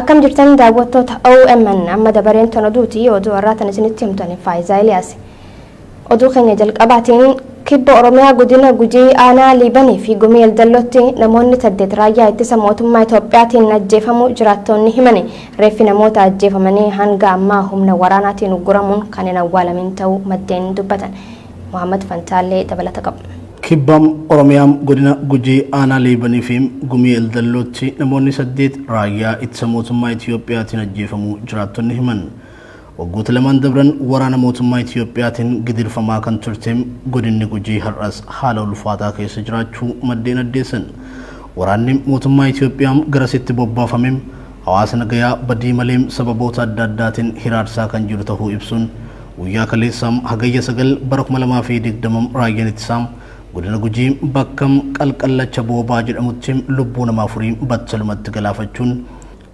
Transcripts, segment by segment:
أكم جرتن دعوتات OMN أما دبرين تنادوتي ودو أراتنا سنتيم تاني فايزة إلياسي ودو خنجة جلق أبعتين كيب أورميا قدنا قدي أنا لبني في قميل دلوتي نموني تدد رايا اتساموت ما يتوبياتي نجيفمو جراتون نهمني ريفنا موتا جيفمني هنغا ما هم نوراناتي نقرمون كان نوالا من تو مدين دبتان محمد فانتالي تبلتكب كبام أورميام قدنا قدي أنا لبني فيم قميل دلوتي نموني تدد رايا اتساموت ما يتوبياتي نجيفمو جراتون نهمن وقوت لمن دبرن ورانا موتما إثيوبياتين قدر فما كان ترتم قدن نقجي هرأس حالو الفاتا كي سجراتشو مدين الديسن وراني موتما إثيوبيام غرست بوبا فميم حواسنا قيا بدي مليم سببوتا داداتين هرارسا كان جرته إبسون وياك ليسام حقيا سقل برق ملما في ديك دمم رايين اتسام قدن نقجي بكم قلقل چبوبا جر امتشم لبون مافرين باتسلمت غلافتشون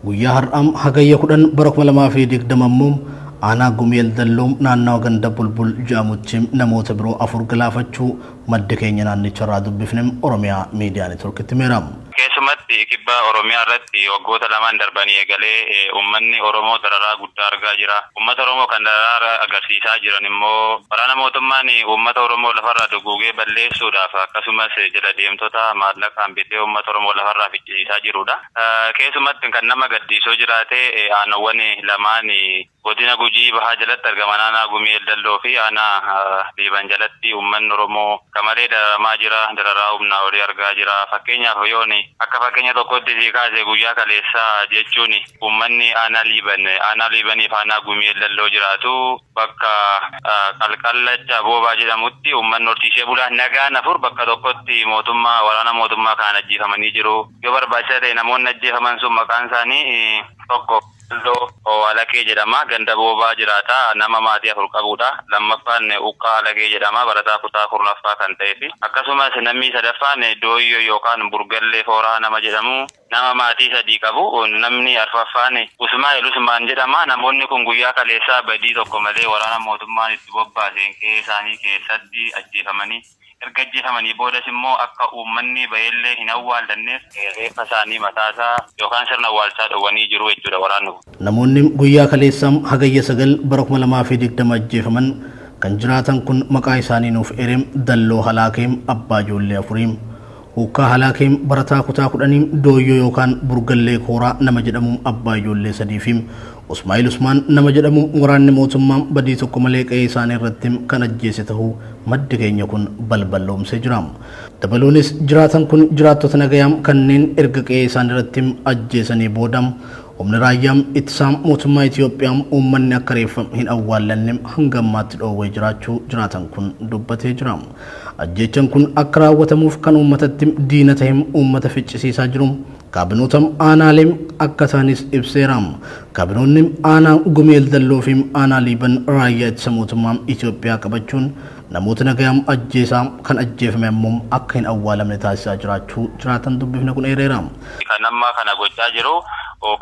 ويا هرام حقيا كدن برق ملما في ديك دممم أنا قميل دلوم نانا وغن دبل جاموتشم نموت برو أفر غلافتشو مدكين يناني چرادو بفنم أورميا ميديا نتورك تميرام keessumatti kibba oromiyaa irratti waggoota lamaan darbanii eegalee uummanni oromoo dararaa guddaa argaa jira. Uummata oromoo kan dararaa agarsiisaa jiran immoo waraana mootummaan uummata oromoo lafarraa duguugee balleessuudhaaf akkasumas jala deemtota maallaqaan bitee uummata oromoo lafarraa ficcisiisaa jirudha. Keessumatti kan nama gaddisiisoo jiraate aanawwan lamaan godina Gujii bahaa jalatti argaman aanaa Gumeel Dalloo fi aanaa Liiban jalatti uummanni oromoo kamalee dararamaa jira. Dararaa humnaa olii argaa jira. Fakkeenyaaf yooni akka fakkeenya tokkotti si kaasee guyyaa kaleessaa jechuun uummanni aanaa Liibaniif aanaa Gumeel Dalloo jiraatu bakka qalqallacha boobaa jedhamutti uummanni horsiisee bulaa nagaan afur bakka tokkotti waraana mootummaa kaan ajjeefamanii jiru. Yoo barbaachisaa ta'e namoonni ajjeefaman sun maqaan isaanii tokko Alakee jedhama. Ganda boobaa jiraata. Nama maatii afur qabudha. Lammaffaan Uqqaa Alakee jedhama. Barataa kutaa kurnaffaa kan ta'eefi. Akkasumas namni sadaffaan Dooyyoo yookaan Burgallee Fooraa nama jedhamu. Nama maatii sadii qabu. Namni arfaffaan Usmaan jedhama. Namoonni kun guyyaa kaleessaa badii tokko malee waraana mootummaan itti bobbaaseen qe'ee isaanii keessatti ajjeefamanii erga ajjeefamanii boodas immoo akka uummanni bayeellee hin awwaallanneef reeffa isaanii mataasaa yookaan sirna awwaalchaa dhowwanii jiru jechuudha waraanni. Namoonni guyyaa kaleessam hagayya 9 bara 2020 ajjeefaman kan jiraatan kun maqaa isaanii nuuf ereem Dalloo Halaakeem abbaa ijoollee afuriim. Uqqaa Halaakeem barataa kutaa 10 Dooyyoo yookaan Burgallee Kooraa nama jedhamu abbaa ijoollee sadiifiim. Usmaan nama jedhamu waraanni mootummaa badii tokko malee qe'ee isaanii irratti kan ajjeese ta'uu maddi keenya kun balballoomsee jira. Dabaluunis jiraatan kun jiraattota nagayaam kanneen erga qe'ee isaanii irratti ajjeesanii booda humni raayyaam ittisaa mootummaa Itoophiyaa uummanni akka reeffa hin awwaallanne hanga ammaatti dhoowwee jiraachuu jiraatan kun dubbatee jira. Ajjeechaan kun akka raawwatamuuf kan uummatatti diina ta'e uummata ficcisiisaa jiru. Kaabinoota aanaaleen akka isaanis ibseeraam. Kaabinoonni aanaa Gumeel Dalloo fi aanaa Liiban raayyaa ittisa mootummaa Itoophiyaa qabachuun namoota nagayaam ajjeesaa kan ajjeefame ammoo akka hin awwaalamne taasisaa jiraachuu jiraatan dubbifne kun eereeraam. Kan amma kana gochaa jiru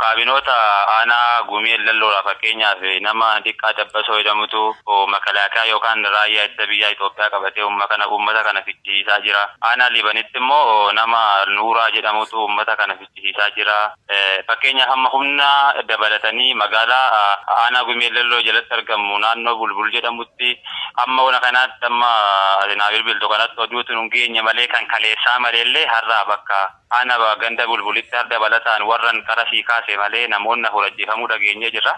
kaabinoota aanaa Gumeel Dalloodha. Fakkeenyaaf nama Diqqaa Dabbasoo jedhamutu makalaakaa yookaan raayyaa ittisa biyyaa Itoophiyaa qabatee uummata kana ficcisiisaa jira. Aanaa Liibanitti immoo nama Nuuraa jedhamutu uummata kana ficcisiisaa jira. Fakkeenyaaf amma humna dabalatanii magaalaa aanaa Gumeel Dalloo jalatti argamu naannoo Bulbul jedhamutti amma wana kanaatti amma naa bilbiltu kanatti oduutu nun geenye malee kan kaleessaa maleellee har'aa bakka aanaa ganda Bulbulitti har'a dabalataan warran qarasii kaase malee namoonni afur ajjeefamuu dhageenye jirra.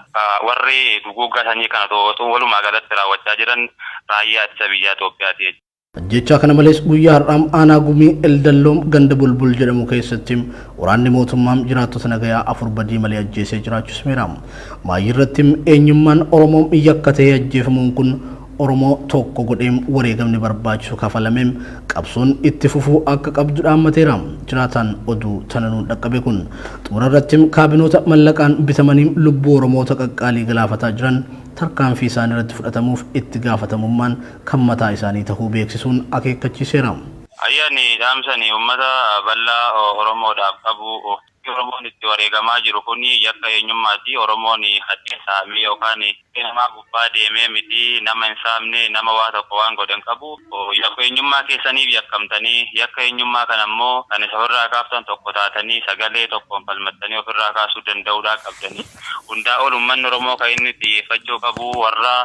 Warri duguuggaa sanyii kana to'atu walumaa galatti raawwachaa jiran raayyaa ittisa biyyaa Itoophiyaati. Ajjeechaa kana malees guyyaa har'aam aanaa Gumeel Dalloo ganda Bulbul jedhamu keessatti waraanni mootummaa jiraattota nagayaa afur badii malee ajjeesee jiraachuus meeraam. Maayii irratti eenyummaan Oromoo yakka ta'ee ajjeefamuun kun Oromoo tokko godheem wareegamni barbaachisu kafalameem qabsoon itti fufuu akka qabdu dhaammateeraam. Jiraataan oduu tananuu dhaqqabe kun xumura irratti kaabinoota mallaqaan bitamanii lubbuu Oromoota qaqqaalii galaafataa jiran tarkaanfii isaanii irratti fudhatamuuf itti gaafatamummaan kan mataa isaanii tahuu beeksisuun akeekkachiiseera. Ayyaanni dhaamsanii uummata bal'aa Oromoodhaaf qabu yakki Oromoon itti wareegamaa jiru kun yakka eenyummaati. Oromoon hadhee saamee yookaan namaa gubbaa deemee miti nama hin saamne nama waa tokko waan godhan qabu. Yakka eenyummaa keessaniif yakkamtanii yakka eenyummaa kan ammoo kan isa ofirraa kaaftan tokko taatanii sagalee tokkoon falmattanii ofirraa kaasuu danda'uudhaa qabdanii. Hundaa ol uummanni Oromoo kan inni xiyyeeffachuu qabu warra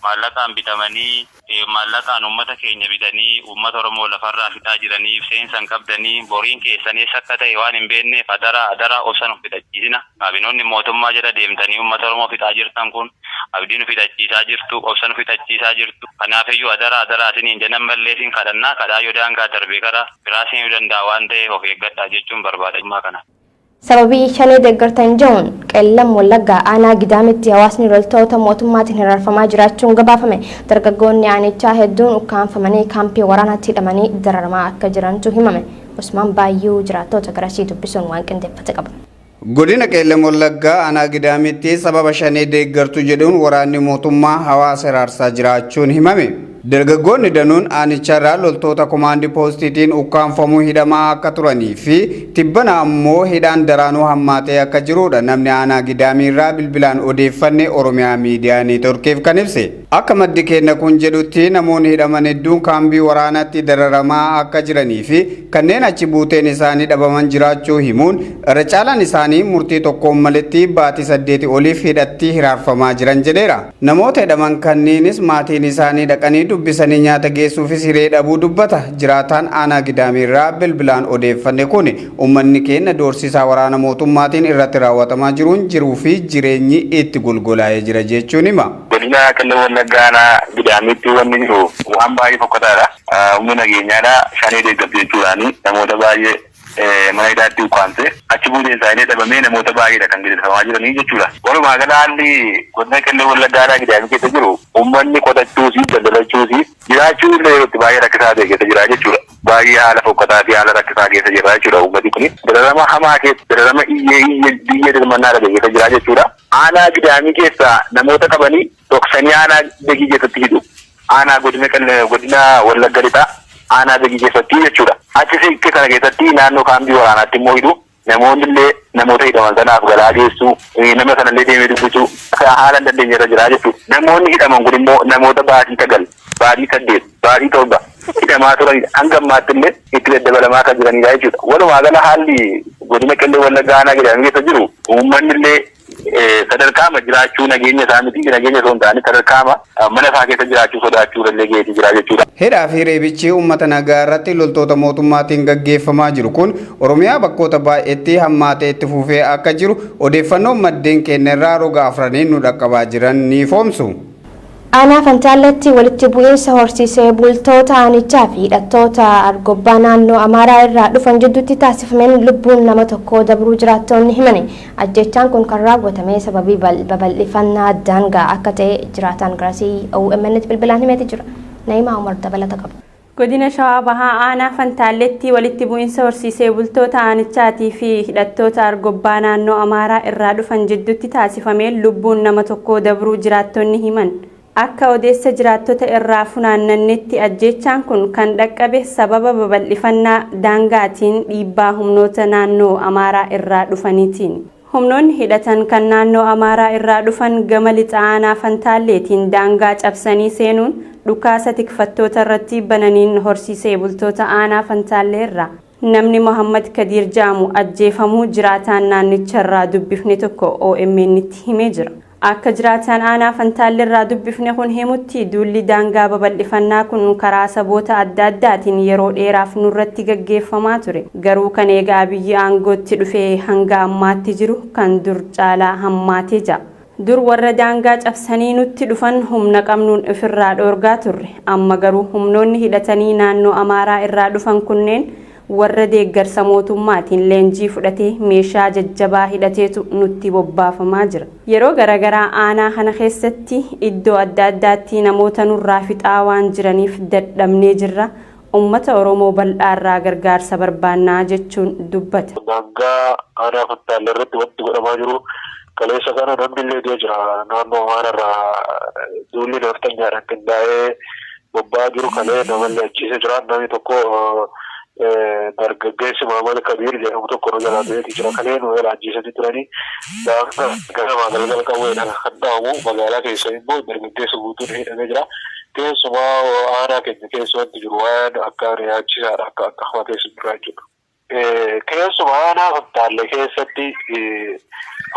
maallaqaan bitamanii maallaqaan uummata keenya bitanii uummata Oromoo lafarraa fixaa jiraniif seensan qabdanii boriin keessanis akka ta'e waan hin beekneef adaraa obsan of fixachiisina. Kaabinoonni mootummaa jala deemtanii uummata Oromoo fixaa jirtan kun abdiin of fixachiisaa jirtu obsan of fixachiisaa jirtu. Kanaafiyyuu adaraatiin jedhan malleetiin kadhaa yoo daangaa darbee karaa biraasiin yoo danda'a waan ta'eef of eeggadhaa jechuun barbaadammaa kana. Sababii shanee deeggartan jiruun qeellam wallaggaa aanaa gidaamitti hawaasni loltoota mootummaatiin hiraarfamaa jiraachuun gabaafame. Dargaggoonni aanichaa hedduun ukkaanfamanii kaampii waraanaatti hidhamanii dararamaa akka jirantu himame. Usmaan Baayyuu jiraattota garasii dubbisuun waan qindeeffate qaba. Godina qeellam wallaggaa aanaa gidaamitti sababa shanee deeggartu jedhuun waraanni mootummaa hawaasa hiraarsaa jiraachuun himame. Dargaggoonni danuun aanicharraa loltoota komaandii poostiitiin ukkaanfamuu hidhamaa akka turanii fi tibbana ammoo hidhaan daraanuu hammaatee akka jirudha namni aanaa gidaamiirraa bilbilaan odeeffanne Oromiyaa miidiyaa neetworkiif kan ibse. Akka maddi keenya kun jedhutti namoonni hidhaman hedduun kaambii waraanaatti dararamaa akka jiranii fi kanneen achi buuteen isaanii dhabaman jiraachuu himuun irra caalaan isaanii murtii tokkoon maletti baatii 8 oliif hidhatti hiraarfamaa jiran jedheera. Namoota hidhaman kanneenis maatiin isaanii dhaqanii dubbisanii nyaata geessuufis hiree dhabuu dubbata. Jiraataan aanaa gidaamiirraa bilbilaan odeeffanne kun uummanni keenya doorsisaa waraana mootummaatiin irratti raawwatamaa jiruun jiruu fi jireenyi itti golgolaa'ee jira jechuun hima. Godina qeellam wallaggaa aanaa gidaamitti wanni jiru waan baay'ee fokkataadha. Humna nageenyaadha shanee deeggartu jechuudhaani namoota baay'ee mana hidhaatti ukkaamse achi buuteen isaanii dhabamee namoota baay'eedha kan gaggeeffamaa jiranii jechuudha. Walumaa gala haalli godina qeellam wallaggaa gidaamii keessa jiru uummanni qotachuusi daldalachuusi jiraachuu illee itti baay'ee rakkisaa ta'e keessa jira jechuudha. Baay'ee haala fokkataa fi haala rakkisaa keessa jira jechuudha uummati kun. Dararama hamaa keessa dararama biyyee dirmannaa dhabe keessa jira jechuudha. Aanaa gidaamii keessa namoota qabanii dhoksanii aanaa begii keessatti hidhu. Aanaa godina wallagga lixaa aanaa begii keessatti jechuudha. Achi siqqee kana keessatti naannoo kaambii waraanaatti immoo hidhu. Namoonni illee namoota hidhaman sanaaf galaa geessu nama sanallee deemee dubbisu haala hin dandeenye irra jira jechuudha. Namoonni hidhaman kun immoo namoota baatii 9, baatii 8, baatii 7 hidhamaa turanidha. Hanga ammaatti illee itti daddabalamaa kan jiranidha jechuudha. Walumaa gala haalli godina qeellam wallaggaa aanaa gidaamii keessa jiru uummanni illee sadarkaama jiraachuu nageenya isaa miti nageenya osoo hin taane sadarkaama mana isaa keessa jiraachuu sodaachuu illee geetii jira jechuudha. Hidhaa fi reebichi uummata nagaa irratti loltoota mootummaatiin gaggeeffamaa jiru kun Oromiyaa bakkoota baay'eetti hammaatee itti fufee akka jiru odeeffannoon maddeen keenya irraa roga afraniin nu dhaqqabaa jiran ni ifoomsu. Aanaa Fantaalletti walitti bu'iinsa horsiisee bultoota aanichaa fi hidhattoota argobbaa naannoo Amaaraa irraa dhufan jidduutti taasifameen lubbuun nama tokko dabruu jiraattonni himani. Ajjechaan kun kan raawwatame sababii babal'ifannaa daangaa akka ta'e jiraataan garasii OMN bilbilaan himeeti jira. Naimaa Umar dabalata qaba. Godina Shawaa Bahaa aanaa Fantaalletti walitti bu'iinsa horsiisee bultoota aanichaatii fi hidhattoota argobbaa naannoo Amaaraa irraa dhufan jidduutti taasifameen lubbuun nama tokko dabruu jiraattonni himan. Akka odeessa jiraattota irraa funaannannetti ajjechaan kun kan dhaqqabe sababa babal'ifannaa daangaatiin dhiibbaa humnoota naannoo Amaaraa irraa dhufaniitiin. Humnoonni hidhatan kan naannoo Amaaraa irraa dhufan gama lixa aanaa Fantaalleetiin daangaa cabsanii seenuun dhukaasa tikfattoota irratti bananiin horsiisee bultoota aanaa Fantaallee irraa namni Muhammad Kadiir Jaamu ajjeefamuu jiraataan naannicharraa dubbifne tokko OMN'tti himee jira. Akka jiraataan aanaa Fantaallee irraa dubbifne kun himutti duulli daangaa babal'ifannaa kun karaa saboota adda addaatiin yeroo dheeraaf nurratti gaggeeffamaa ture. Garuu kan eegaa biyyi aangootti dhufee hanga ammaatti jiru kan dur caalaa hammaatee jira. Dur warra daangaa cabsanii nutti dhufan humna qabnuun ofirraa dhoorgaa turre. Amma garuu humnoonni hidhatanii naannoo Amaaraa irraa dhufan kunneen warra deeggarsa mootummaatiin leenjii fudhatee meeshaa jajjabaa hidhateetu nutti bobbaafamaa jira. Yeroo garagaraa aanaa kana keessatti iddoo adda addaatti namoota nurraa fixaa waan jiraniif dadhabnee jirra. Uummata Oromoo bal'aarraa gargaarsa barbaannaa jechuun dubbata. Daangaa aanaa Fantaallee irratti wanti godhamaa jiru kaleessa kana namni illee jira naannoo Amaararraa duulli naftanyaadhaan qindaa'ee bobba'aa jiru kalee namallee achiisee jira namni tokko dargaggeessi Maamad Kabiir jedhamu tokko nu jalaa ta'eeti jira. Kalee nu jalaa ajjeesanii turanii daangaa ganamaa galgala qawweedhaan kan dhaamu magaalaa keessa immoo dargaggeessa guutuun hidhamee jira. Keessumaa aanaa keenya keessa wanti jiru waan akka riyaachisaadha akka hafatee simbiraa jiru. Keessumaa aanaa Fantaallee keessatti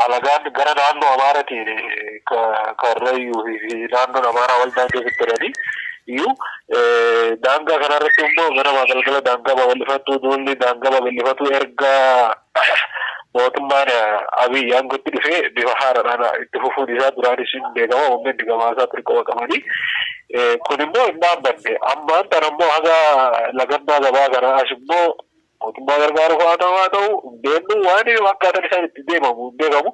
alagaan gara naannoo Amaaraatiin Karrayyuu fi naannoon Amaaraa wal daangeessatti turanii iyyuu daangaa kanarratti immoo ganamaa galgala daangaa babal'ifatu duulli daangaa babal'ifatu erga mootummaan Abiy aangotti dhufee bifa haaraadhaan itti fufuun isaa duraanis hin beekama uummanni gamaasaa xiqqoo qabanii kun immoo hin dhaabbanne ammaan tan immoo haga lagannaa gabaa kana as immoo mootummaa gargaaruuf haa ta'u beeknu waan akkaataan isaan itti deemamu hin beekamu.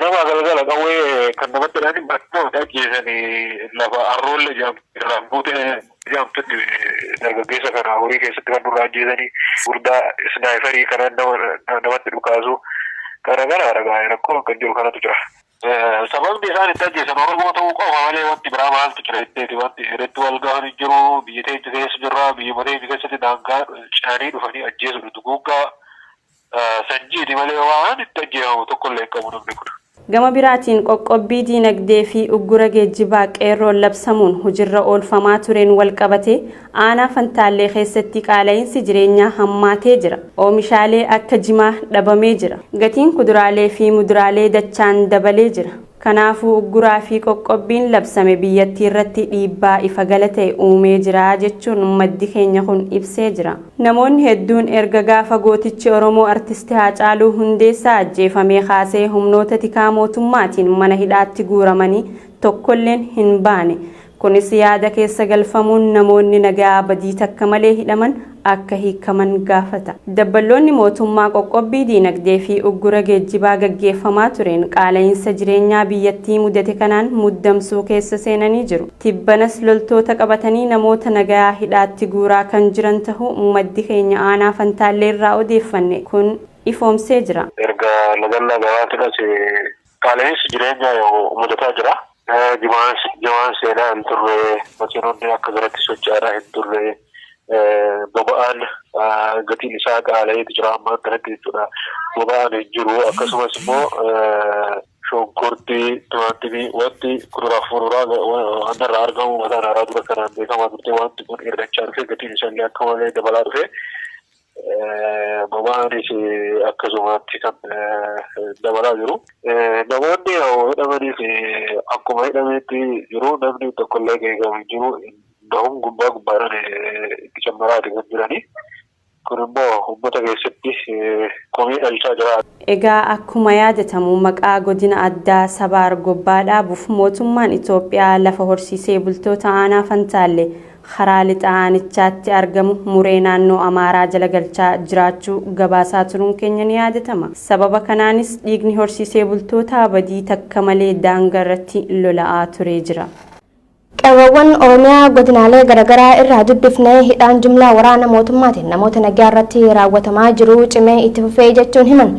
Nama galgala qawwee kan namatti dhaani bakka ajjeesanii lafa arroolle irraan buutee jedhamtutti dargaggeessa kana horii keessatti kan nurraa ajjeesanii gurdaa snaayifarii kana namatti dhukaasu kana garaadha rakkoo kan jiru kanatu jira. Sababni isaan itti ajjeesan Oromoo ta'uu qofa malee wanti biraa maaltu jira itteeti wanti irratti wal gahan hin jiru biyya teenya keessa jirra biyya teenya keessatti daangaa caanii dhufanii ajjeesu duguuggaa sanjiiti malee waan itti ajjeefamu tokkollee qabu namni kun. Gama biraatiin qoqqobbii diinagdee fi uggura geejjibaa qeerroon labsamuun hojiirra oolfamaa tureen wal qabate aanaa Fantaallee keessatti qaala'insi jireenyaa hammaatee jira. Oomishaalee akka jimaa dhabamee jira. Gatiin kuduraalee fi muduraalee dachaan dabalee jira. Kanaafuu ugguraa fi qoqqobbiin labsame biyyattii irratti dhiibbaa ifa gala ta'e uumee jira jechuun maddi keenya kun ibsee jira. Namoonni hedduun erga gaafa gootichi Oromoo artistii Haacaaluu Hundeessaa ajjeefamee kaasee humnoota tikaa mootummaatiin mana hidhaatti guuramanii tokkolleen hin baane. Kunis yaada keessa galfamuun namoonni nagaa badii takka malee hidhaman akka hiikaman gaafata. Dabballoonni mootummaa qoqqobbii diinagdee fi uggura geejjibaa gaggeeffamaa tureen qaala'insa jireenyaa biyyattii mudate kanaan muddamsuu keessa seenanii jiru. Tibbanas loltoota qabatanii namoota nagaa hidhaatti guuraa kan jiran tahuu maddi keenya aanaa Fantaallee irraa odeeffanne kun ifoomsee jira. Erga lagannaa gabaatiidhas qaala'insi jireenyaa mudataa jira. Jimaan seenaa hin turre makiinonni akka biratti socho'aa hin turre boba'aan gatiin isaa qaala'eetu jira ammaan kanatti jechuudha. Boba'aan hin jiru akkasumas immoo shonkortii timaatimii wanti kuduraaf fuduraa irraa argamu mataan haaraa dura kanaan beekamaa turte wanti kun hir'achaa dhufe gatiin isaallee akka malee dabalaa dhufe boba'aanis akkasumatti kan dabalaa jiru. Namoonni hidhamaniif akkuma hidhameetti jiru namni tokkollee eegamu jiru bahuun gubbaadhaan itti cammaraati kan jiranii. Kun immoo uummata keessatti komii dhalchaa jira. Egaa akkuma yaadatamu maqaa godina addaa Sabaa Argobbaa dhaabuuf mootummaan Itoophiyaa lafa horsiisee bultoota aanaa Fantaallee karaa lixa aanichaatti argamu muree naannoo Amaaraa jala galchaa jiraachuu gabaasaa turuun keenya ni yaadatama. Sababa kanaanis dhiigni horsiisee bultoota badii takka malee daangaa irratti lola'aa turee jira. Qeerroowwan Oromiyaa godinaalee garaagaraa irraa dubbifnee hidhaan jumlaa waraana mootummaatiin namoota nagaa irratti raawwatamaa jiru cimee itti fufee jechuun himan.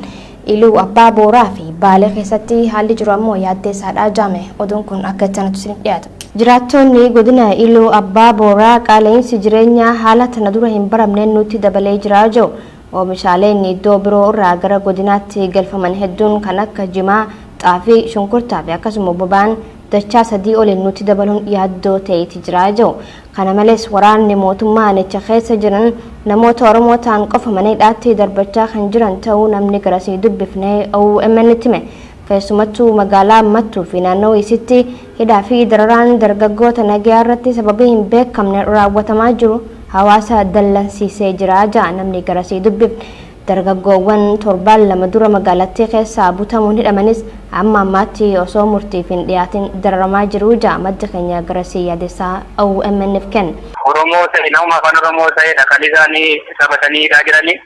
Iluu Abbaa Booraa fi Baalee keessatti haalli jiru ammoo yaaddeessaadha jaame. Oduun kun akka kanatu isiniif dhiyaata. Jiraattonni godina Iluu Abbaa Booraa qaala'insi jireenyaa haala tana dura hin baramneen nutti dabalee jira jiru. Oomishaaleen iddoo biroo irraa gara godinaatti galfaman hedduun kan akka jimaa, xaafii, shunkurtaa fi akkasuma boba'aan dachaa sadii oliin nutti dabaluun yaaddoo ta'eeti jira jiru. Kana malees waraanni mootummaa aanicha keessa jiran namoota Oromoo ta'an qofa mana hidhaatti darbachaa kan jiran ta'uu namni garasii dubbifnee OMN hime. Keessumattuu magaalaa Mattuu fi naannoo isitti hidhaa fi dararaan dargaggoota nagaa irratti sababii hin beekamne raawwatamaa jiru hawaasa dallansiisee jira ja'a namni garasii dubbifne. Dargaggoowwan torbaan lama dura magaalattii keessaa butamuun hidhamanis amma ammaatti osoo murtiif hin dhiyaatin dararamaa jiru ja'a madda keenya garasii yaadessaa OMN'f kenna. Oromoo ta'e nama afaan Oromoo ta'edha kan isaanii taphatanii hidhaa jiranii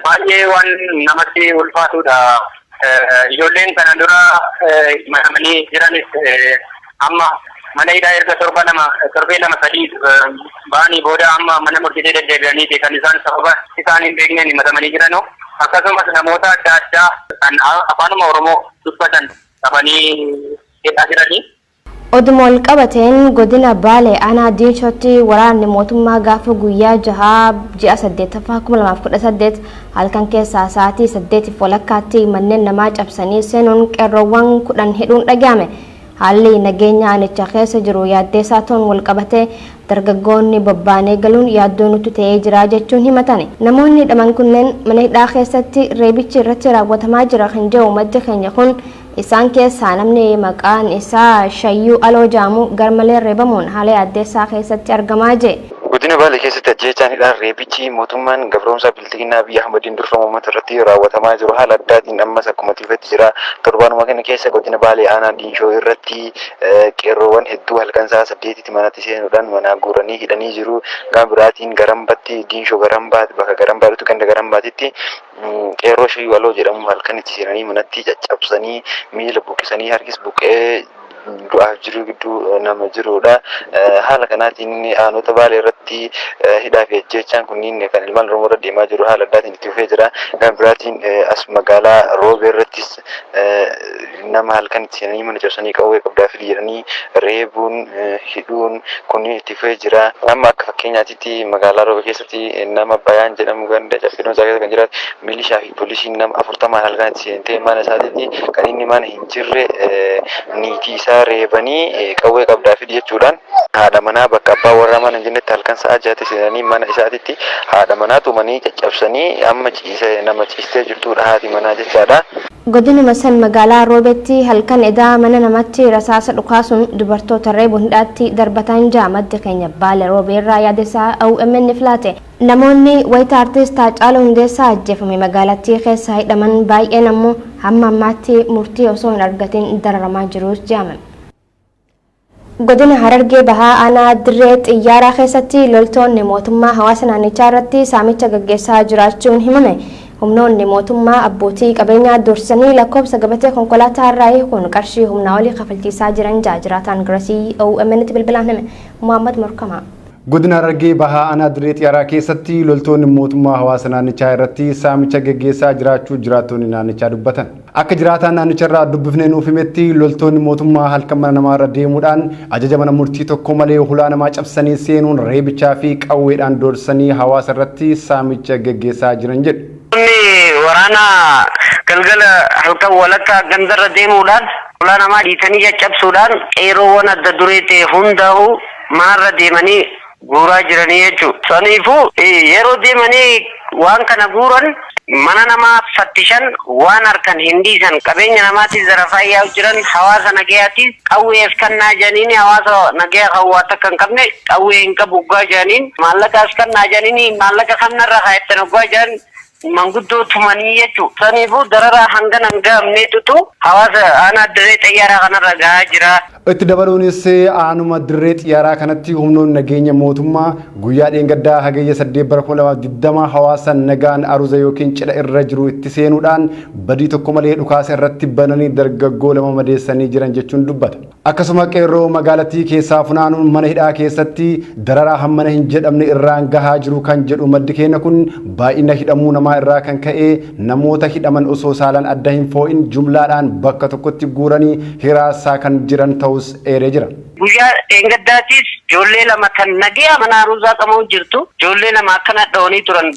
baay'ee waan namatti ulfaatudha. Ijoolleen kana dura hidhamanii jiranis amma mana hidhaa erga torbee lama sadii ba'anii booda amma mana murtiitti deddeebi'anii kan isaan sababa isaan hin beekneen himatamanii jiran akkasumas namoota adda addaa kan afaanuma Oromoo dubbatan qabanii hidhaa jiranii. Oduma wal qabateen godina Baalee aanaa Diinshootti waraanni mootummaa gaafa guyyaa 6 ji'a 8 halkan keessaa sa'aatii 8 walakkaatti manneen namaa cabsanii seenuun qeerroowwan 10 hidhuun dhagahame. Haalli nageenya aanicha keessa jiru yaaddeessaa ta'uun wal qabatee dargaggoonni bobbaanee galuun yaaddoo nutti ta'ee jira jechuun himatani. Namoonni dhaman kunneen mana hidhaa keessatti reebichi irratti raawwatamaa jira kan jedhu maddi keenya kun isaan keessaa namni maqaan isaa Shayyuu Aloo Jaamu garmalee reebamuun haala yaaddeessaa keessatti argamaa jira. Godina Baalee keessatti ajjeechaanidhaan reebichi mootummaan gabroomsaa biltiginaa Abiy Ahmediin durfamu uummata irratti raawwatamaa jiru haala addaatiin ammas akkuma tifatti jira. Torbaanuma kana keessa godina Baalee aanaa Diinshoo irratti qeerroowwan hedduu halkan sa'a 8tti manatti seenuudhaan mana guuranii hidhanii jiru. Gama biraatiin Garambatti Diinshoo Garambaatti bakka Garambaatti ganda Garambaatti qeerroo Shayyuu Aloo jedhamu halkan itti seenanii manatti caccabsanii miila buqqisanii harkis buqqee du'aaf jiru gidduu nama jirudha. Haala kanaatiin aanota Baalee irratti hidhaa fi ajjeechaan kunniin kan ilmaan Oromoo irra deemaa jiru haala addaatiin itti fufee jira. Gama biraatiin as magaalaa Roobee irrattis nama halkan itti seenanii mana cabsanii qawwee qabdaaf jedhanii reebuun hidhuun kunniin itti fufee jira. Amma akka fakkeenyaatti magaalaa Roobee keessatti nama Bayaan jedhamu ganda cabbiidhaan isaa keessa kan jiraatu milishaa fi poolisiin nama 40 halkan itti seentee mana isaatiitti kan inni mana hin jirre niitii isaa reebanii qawwee qabdaaf jechuudhaan haadha manaa bakka abbaa warraa mana jennetti halkan sa'a 6 seenanii mana isaatiitti haadha manaa tumanii caccabsanii amma nama ciistee jirtudha haati manaa jechaadha. Godinuma san magaalaa Roobeetti halkan edaa mana namatti rasaasa dhukaasuun dubartoota reebuun hidhaatti darbatan jira. Madda keenya Baalee Roobee irraa yaaddeessaa OMN filaate. Namoonni wayita artiist Haacaaluu Hundeessaa ajjeefame magaalattii keessa hidhaman baay'een ammoo hamma ammaatti murtii osoo hin argatin dararamaa jirus jedhame. Godina Harargee Bahaa aanaa Dirree Xiyyaaraa keessatti loltoonni mootummaa hawaasa naannichaa irratti saamicha gaggeessaa jiraachuun himame. Humnoonni mootummaa abbootii qabeenyaa dursanii lakkoofsa gabatee konkolaataa irraa hiikuun qarshii humnaa olii kafalchiisaa jiran jiraataan Girasii OMN bilbilaan hime. Muhammad Morkamaa. Godina Harargee Bahaa aanaa Dirree Xiyyaaraa keessatti loltoonni mootummaa hawaasa naannichaa irratti saamicha gaggeessaa jiraachuu jiraattonni naannichaa dubbatan. Akka jiraataan naannicha irraa dubbifnee nuuf himetti loltoonni mootummaa halkan mana namaa irra deemuudhaan ajaja mana murtii tokko malee hulaa namaa cabsanii seenuun reebichaa fi qawweedhaan doorsanii hawaasa irratti saamicha gaggeessaa jiran jedhu. Waraana galgala halkan walakkaa gandarra deemuudhaan hulaa namaa dhiitanii caccabsuudhaan qeerroowwan adda duree ta'e hundaa'u manarra deemanii guuraa jiranii jechuudha. Saniifuu yeroo deemanii waan kana guuran mana namaa fattishan waan harkan hin dhiisan qabeenya namaatiif zarafaa yaa'u jiran hawaasa nagayaatiif qawweef kannaa jedhaniin hawaasa nagaya hawwaata kan qabne qawwee hin qabu uggaa jedhaniin maallaqaas kannaa jedhaniin maallaqa kanarra kaayattan uggaa jedhan manguddoo tumanii jechuudha. Saniifuu dararaa hangana hin gahamneetutu hawaasa aanaa Dirree Xiyyaaraa kanarra gahaa jira. Itti dabaluunis aanuma Dirree Xiyyaaraa kanatti humnoonni nageenya mootummaa guyyaa dheengaddaa hagayya 8 bara 2020 hawaasa nagaan aruuza yookiin cidha irra jiru itti seenuudhaan badii tokko malee dhukaasa irratti bananii dargaggoo 2 madeessanii jiran jechuun dubbata. Akkasuma qeerroo magaalattii keessaa funaanuun mana hidhaa keessatti dararaa hammana hin jedhamne irraan gahaa jiru kan jedhu maddi keenya kun baay'ina hidhamuu namaa irraa kan ka'e namoota hidhaman osoo saalaan adda hin foo'in jumlaadhaan bakka tokkotti guuranii hiraasaa kan jiran ta'us eeree jira. Guyyaa dheengaddaatiis ijoollee 2 kan nagaya mana aruuzaa qabamu jirtu ijoollee 2 akkana dhawanii turan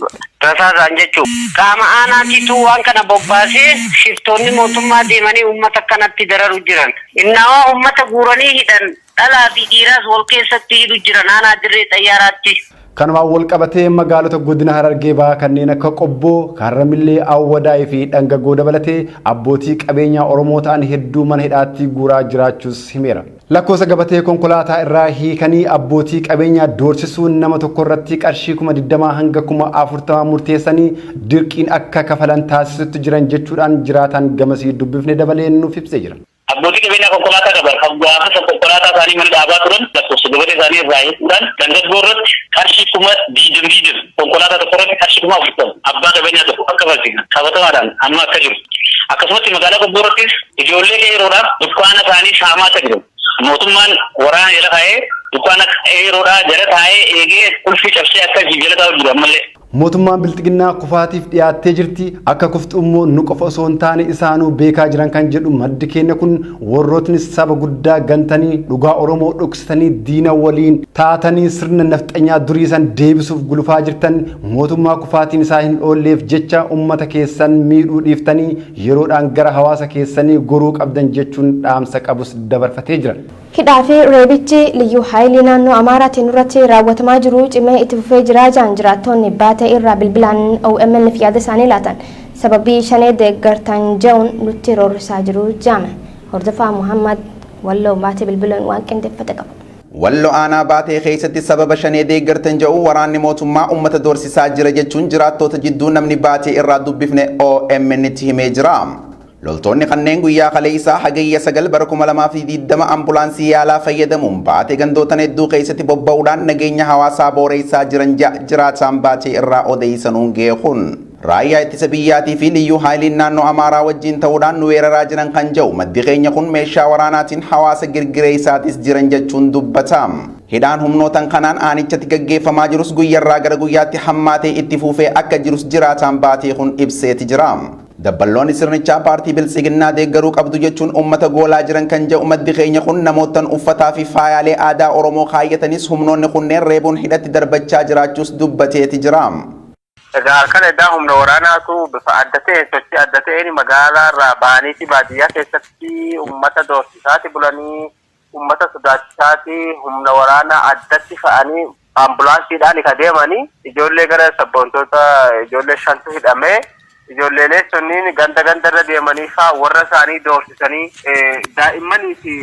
rasaasaan jechuudha. Qaama aanaatiitu waan kana bobbaasee shiftoonni mootummaa deemanii uummata kanatti dararu jiran. Innawaa uummata guuranii hidhan dhalaa fi dhiiraas wal keessatti hidhu jiran aanaa Dirree Xiyyaaraatti. Kanumaan wal qabatee magaalota godina Harargee Bahaa kanneen akka Qobboo, Harramillee, Awwadaa fi Dhangagoo dabalatee abbootii qabeenyaa Oromoo ta'an hedduu mana hidhaatti guuraa jiraachuus himeera. Lakkoofsa gabatee konkolaataa irraa hiikanii abbootii qabeenyaa doorsisuun nama tokko irratti qarshii 20,000 hanga 40,000 murteessanii dirqiin akka kafalan taasisutti jiran jechuudhaan jiraataan gamasii dubbifne dabalee nuuf ibsee jira. Abbootii qabeenyaa konkolaataa qaban kan gaafa konkolaataa isaanii mana dhaabaa turan lakkoofsa gabatee isaanii irraa hiikuudhaan Dhangagoo irratti qarshii 20,000 konkolaataa tokko irratti qarshii 40,000 abbaa qabeenyaa tokko akka falsiisan qabatamaadhaan amma akka jiru. Akkasumatti magaalaa Qobboo irrattis ijoollee qeeroodhaaf dukkaana isaanii saamaa akka jiru. Mootummaan waraana jala taa'ee dukkaana qeeroodhaa jala taa'ee eegee ulfii cabsee akka jala taa'u jiru ammallee. mootummaan bilxiginnaa kufaatiif dhiyaattee jirti akka kuftu immoo nu qofa osoo hin taane isaanuu beekaa jiran kan jedhu maddi keenya kun warrootni saba guddaa gantanii dhugaa Oromoo dhoksitanii diina waliin taatanii sirna nafxanyaa durii san deebisuuf gulufaa jirtan mootummaa kufaatiin isaa hin oolleef jecha ummata keessan miidhuu dhiiftanii yeroodhaan gara hawaasa keessanii goruu qabdan jechuun dhaamsa qabus dabarfatee jira. Hidhaa fi reebichi liyyuu haayilii naannoo Amaaraatiin irratti raawwatamaa jiru cimee itti fufee jira jaan jiraattonni baatee irraa bilbilaan OMN fi yaada isaanii laatan sababii shanee deeggartan je'uun nutti roorrisaa jiru jaame. Hordofaa Muhammad Walloo baatee bilbilaan waan qindeeffate qaba. Wallo aanaa baatee keessatti sababa shanee deeggartan je'u waraanni mootummaa uummata doorsisaa jira jechuun jiraattota jidduu namni baatee irraa dubbifne OMN itti himee jira. Loltoonni kanneen guyyaa kaleessaa hagayya 9 bara 2020 ambulaansii yaalaa fayyadamuun baatee gandootan hedduu keessatti bobba'uudhaan nageenya hawaasaa booreessaa jiran jiraataan baatee irraa odeessanuun geekuun. Raayyaa ittisa biyyaatii fi liyyuu haayiliin naannoo Amaaraa wajjin ta'uudhaan nu weeraraa jiran kan jedhu maddi keenya kun meeshaa waraanaatiin hawaasa girgireessaatis jiran jechuun dubbata. Hidhaan humnootan kanaan aanichatti gaggeeffamaa jirus guyyarraa gara guyyaatti hammaatee itti fufee akka jirus jiraataan baatee kun ibseeti jira. Dabballoonni sirnichaa paartii biltsiginnaa deeggaruu qabdu jechuun uummata goolaa jiran kan jedhu maddi keenya kun namootan uffataa fi faayaalee aadaa Oromoo kaayyatanis humnoonni kunneen reebuun hidhatti darbachaa jiraachuus dubbateeti jira. Egaa kana eddaa humna waraanaatu bifa adda ta'e sochii adda ta'een magaalaa irraa bahanii fi baadiyyaa keessatti uummata doorsisaati bulanii uummata sodaachisaati humna waraanaa addatti fa'anii ambulaansiidhaan ka deemanii ijoollee gara sabboontoota ijoollee 5 hidhamee ijoollee sunniin ganda irra deemanii faa warra isaanii doorsisanii daa'immanii fi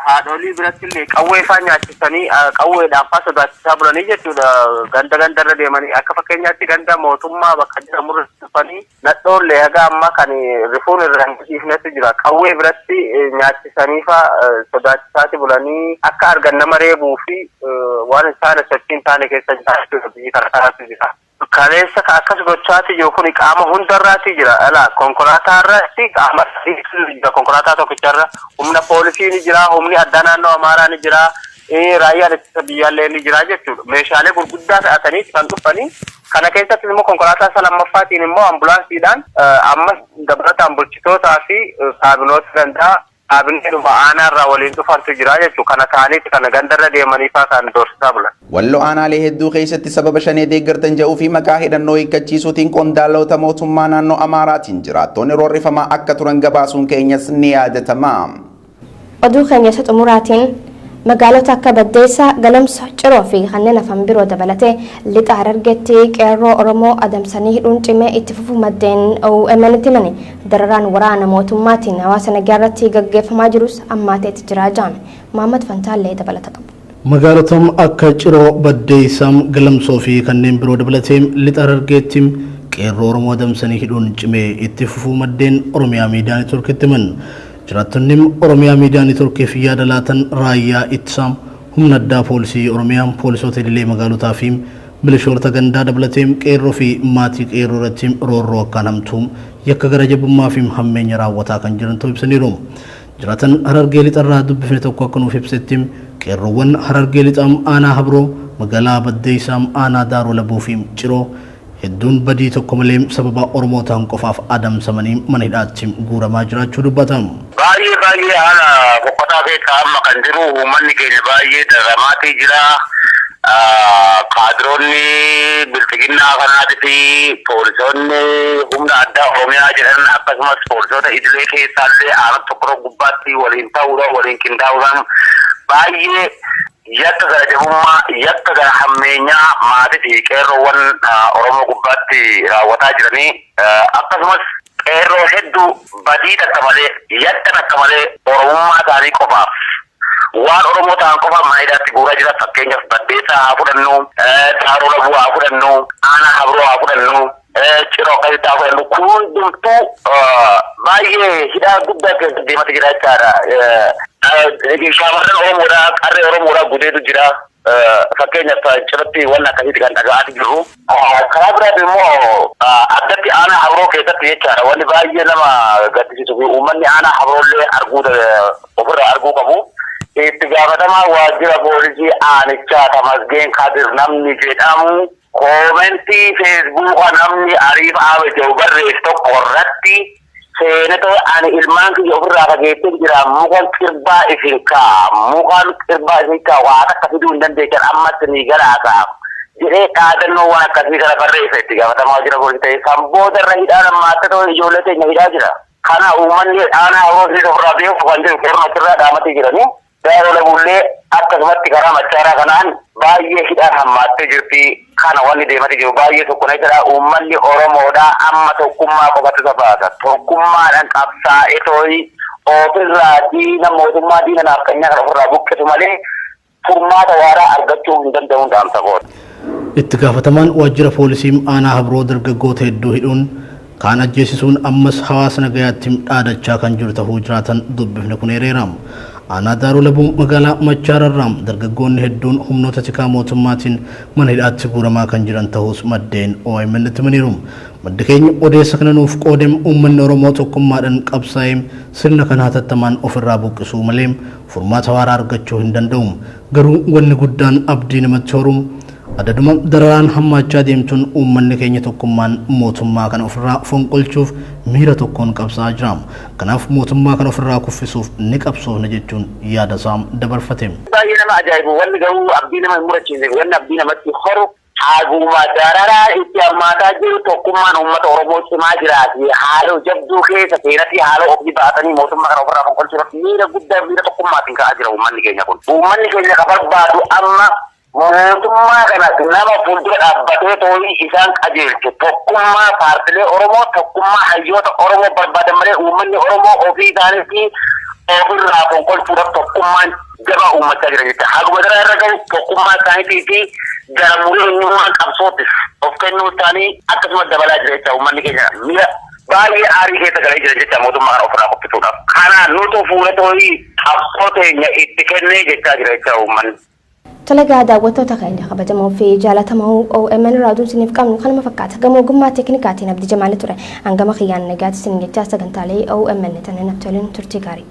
haadholii biratti illee qawwee faa nyaachisanii qawweedhaan faa sodaachisaa bulanii jechuudha. Ganda irra deemanii akka fakkeenyaatti ganda mootummaa bakka jedhamurra dhufanii nadhoollee haga ammaa kan rifuun irra dhiifnetu jira. Qawwee biratti nyaachisanii faa sodaachisaati bulanii akka argan nama reebuu fi waan isaan sochiin taane keessa jiraachuu biyyi kana kanaatti jira. Kaleessa akkas gochaati jiru kun qaama hundarraati jira. Konkolaataa irratti qaama jira. Konkolaataa tokkicharra humna poolisii ni jira, humni addaa naannoo Amaaraa ni jira, raayyaan ittisa biyyaallee ni jira jechuudha. Meeshaalee gurguddaa fe'atanii kan dhufanii kana keessatti immoo konkolaataa isa lammaffaatiin immoo ambulaansiidhaan ammas dabalataan bulchitootaa fi kaabinoota gandaa Abinuma aanaa irraa waliin dhufantu jira jechuudha. Kana ta'aniiti kana gandarra deemanii faa kan doorsisaa bulan. Wallo aanaalee hedduu keessatti sababa shanee deeggartan jedhuu fi maqaa hidhannoo hiikkachiisuutiin qondaalota mootummaa naannoo Amaaraatiin jiraattonni roorrifamaa akka turan gabaasuun keenyas ni yaadatama. Oduu keenya isa xumuraatiin magaalota akka Baddeessaa, Galamsa, Ciroo fi kanneen afaan biroo dabalatee lixa Harargeetti qeerroo Oromoo adamsanii hidhuun cimee itti fufu maddeen OMN'tti himani. Dararaan waraana mootummaatiin hawaasa nagaa irratti gaggeeffamaa jirus ammaateetti jira jaame. Muhammad Fantaallee dabalata qabu. Magaalotaan akka Ciroo, Baddeessaa, Galamsoo fi kanneen biroo dabalatee lixa Harargeetti qeerroo Oromoo adamsanii hidhuun cimee itti fufu maddeen Oromiyaa miidiyaa neetwoorkiitti himan. Jiraattonni Oromiyaa miidiyaa neetwoorkiif yaada laatan raayyaa ittisaa humna addaa poolisii Oromiyaa poolisoota idilee magaalotaa fi milishoota gandaa dabalatee qeerroo fi maatii qeerroo irratti roorroo akkaan hamtuu yakka gara jabummaa fi hammeenya raawwataa kan jiran ta'uu ibsaniiru. Jiraatan Harargee lixarraa dubbifne tokko akka nuuf ibsetti qeerroowwan Harargee lixaa aanaa Habroo magaalaa Baddeessaa aanaa Daaroo Labuu fi Ciroo hedduun badii tokko malee sababa Oromootaan qofaaf adamsamanii mana hidhaatti guuramaa jiraachuu dubbatamu. Baay'ee haala boqotaa keessaa amma kan jiru uummanni keenya baay'ee daramaatee jira. Kaadiroonni bilchiginnaa kanaatii fi poolisoonni humna addaa Oromiyaa jedhan akkasumas poolisoota idilee keessaallee aana tokko gubbaatti waliin ta'uudhaan waliin qindaa'uudhaan baay'ee yakka gara jabummaa yakka gara hammeenyaa maatii fi qeerroowwan Oromoo gubbaatti raawwataa jiranii akkasumas qeerroo hedduu badii takka malee yakka takka malee Oromummaa isaanii qofaaf waan Oromoo ta'an qofaaf mana hidhaatti guuraa jira. Fakkeenyaaf Baddeessaa haa fudhannu, Daaroo Labuu haa fudhannu, aanaa Habroo haa fudhannu, Ciroo akkasitti haa fudhannu kun hundumtuu baay'ee hidhaa guddaa keessa deemata jira jechaadha. Shaamarran Oromoodhaa qarree Oromoodhaa gudeetu jira. Fakkeenyaaf Cirootti waan akkasitti kan dhaga'aa jirru. Karaa biraatti immoo addatti aanaa Habroo keessatti jechaadha wanni baay'ee nama gaddisiisu fi uummanni aanaa Habroollee ofirraa arguu qabu. Itti gaafatamaa waajjira poolisii aanichaa Tamasgeen Kaadir namni jedhamu koomenti feesbuuka namni ariif aawe jiru barreessu tokko irratti seenetoo ani ilmaan kiyya ofirraa fageettee jira mukaan qirbaa isin kaa mukaan qirbaa isin kaa waan akka fiduu hin dandeessan ammatti ni galaasaa jedhee dhaadannoo waan akkasii kana barreessa itti gaafatamaa jira kun ta'e kan booda irra hidhaan ammaatti ta'u ijoollee keenya hidhaa jira kana uummanni aanaa horoosii ofirraa beeku kan jiru qormaatirraa dhaamatee jiranii daa'ola bullee akkasumatti karaa machaaraa kanaan baay'ee hidhaan hammaattee jirti kana wanni deematee jiru baay'ee tokko na jira uummanni Oromoodhaa amma tokkummaa qofatu sabaata tokkummaadhaan qabsaa'ee tooyi ofirraa diina mootummaa diina naafqanyaa kana ofirraa buqqisu malee furmaata waaraa argachuu hin danda'uun dhaamsa goota. Itti gaafatamaan waajjira poolisii aanaa Habroo dargaggoota hedduu hidhuun kaan ajjeesisuun ammas hawaasa nagayaatti dhaadachaa kan jiru ta'uu jiraatan dubbifne kun hiriiraam. Aanaa Daaroo Labuu magaalaa Machaararraam dargaggoonni hedduun humnoota tikaa mootummaatiin mana hidhaatti guuramaa kan jiran ta'us maddeen OMN itti himaniiru. Maddi keenya odeessa kana nuuf qoodem uummanni Oromoo tokkummaadhaan qabsaa'ee sirna kana hatattamaan ofirraa buqqisuu malee furmaata waaraa argachuu hin danda'u. Garuu wanni guddaan abdii namatti horu adaduma dararaan hammaachaa deemtuun uummanni keenya tokkummaan mootummaa kana ofirraa fonqolchuuf miira tokkoon qabsaa jira. Kanaaf mootummaa kana ofirraa kuffisuuf ni qabsoofna jechuun yaada isaa dabarfate. Baay'ee nama ajaa'ibu wanni garuu abdii nama hin murachiisne wanni abdii namatti horu haaguma dararaa itti hammaataa jiru tokkummaan uummata Oromoo cimaa jiraati haala jabduu keessa seenatti haala ofii baatanii mootummaa kana ofirraa fonqolchuuf miira guddaa miira tokkummaatiin ka'aa jira uummanni keenya kun. Uummanni keenya ka barbaadu amma mootummaa kana nama fuuldura dhaabbatee tooyi isaan qajeelchu tokkummaa paartilee Oromoo tokkummaa hayyoota Oromoo barbaadan malee uummanni Oromoo ofii isaaniitti ofirraa fonqolchuudhaaf tokkummaan jabaa uummachaa jira jechuudha. Haguma dara irra gahu tokkummaa isaaniitii fi gara murii eenyummaa qabsootis of kennuu isaanii akkasumas dabalaa jira jechuudha uummanni keenya miira baay'ee aarii keessa galee jira jechuudha mootummaa kana ofirraa kuffisuudhaaf. Kanaan nutu fuula tooyi qabsoo teenya itti kennee jechaa jira jechuudha uummanni. Talagaa daawwattoota keenya kabajamoo fi jaalatamoo OMN raadiyoon isiniif qabnu kanuma fakkaata gamoo ogummaa teeknikaatiin abdii jamaali ture hangama kiyyaan nagaatti isin jechaa sagantaalee OMN taneen natti waliin turtii gaarii.